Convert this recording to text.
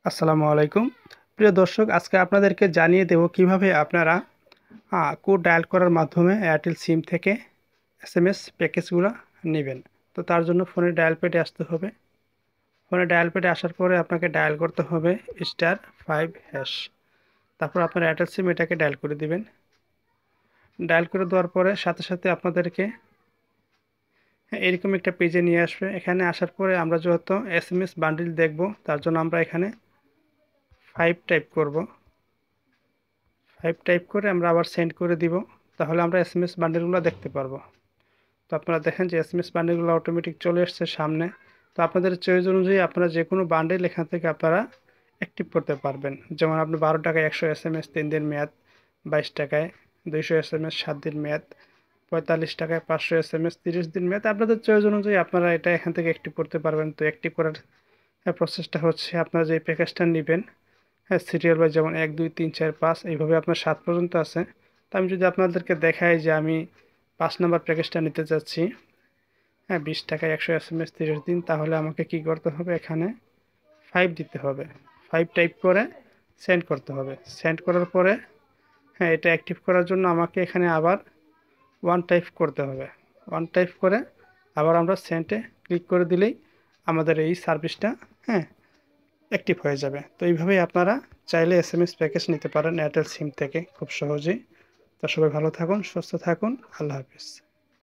আসসালামু আলাইকুম। প্রিয় দর্শক, আজকে আপনাদেরকে জানিয়ে দেব কিভাবে আপনারা কোড ডায়াল করার মাধ্যমে এয়ারটেল সিম থেকে এসএমএস প্যাকেজগুলা নিবেন। তো তার জন্য ফোনে ডায়াল প্যাডে আসতে হবে। ফোনে ডায়াল প্যাডে আসার পরে আপনাকে ডায়াল করতে হবে *5#। তারপর আপনার এয়ারটেল সিম এটাকে ডায়াল করে দিবেন। ডায়াল করে দেওয়ার পরে সাথে সাথে আপনাদেরকে এরকম একটা পেজে নিয়ে আসবে। এখানে আসার পরে আমরা যেহেতু এসএমএস বান্ডিল দেখব, তার জন্য আমরা এখানে 5 টাইপ করব। 5 টাইপ করে আমরা আবার সেন্ড করে দিব। তাহলে আমরা এসএমএস বান্ডেলগুলো দেখতে পারবো। তো আপনারা দেখেন যে এসএমএস বান্ডেলগুলো অটোমেটিক চলে এসছে সামনে। তো আপনাদের চয়েস অনুযায়ী আপনারা যে কোনো বান্ডেল এখান থেকে আপনারা অ্যাক্টিভ করতে পারবেন। যেমন আপনি 12 টাকায় 100 এসএমএস 3 দিন মেয়াদ, 22 টাকায় 200 এসএমএস 7 দিন মেয়াদ, 45 টাকায় 500 এসএমএস 30 দিন মেয়াদ। আপনাদের চয়েস অনুযায়ী আপনারা এটা এখান থেকে অ্যাক্টিভ করতে পারবেন। তো অ্যাক্টিভ করার প্রসেসটা হচ্ছে, আপনারা যে প্যাকেজটা নেবেন, হ্যাঁ, সিরিয়াল ওয়াইজ, যেমন 1 2 3 4 5 এইভাবে আপনার 7 পর্যন্ত আছে। তো আমি যদি আপনাদেরকে দেখাই যে আমি 5 নাম্বার প্যাকেজটা নিতে চাচ্ছি, হ্যাঁ, 20 টাকায় 100 এসএমএস 30 দিন, তাহলে আমাকে কি করতে হবে, এখানে 5 দিতে হবে। 5 টাইপ করে সেন্ড করতে হবে। সেন্ড করার পরে হ্যাঁ, এটা অ্যাক্টিভ করার জন্য আমাকে এখানে আবার 1 টাইপ করতে হবে। 1 টাইপ করে আবার আমরা সেন্ডে ক্লিক করে দিলেই আমাদের এই সার্ভিসটা, হ্যাঁ, অ্যাক্টিভ হয়ে যাবে। তো এইভাবেই আপনারা চাইলে এসএমএস প্যাকেজ নিতে পারেন এয়ারটেল সিম থেকে খুব সহজেই। তো সবাই ভালো থাকুন, সুস্থ থাকুন। আল্লাহ হাফেজ।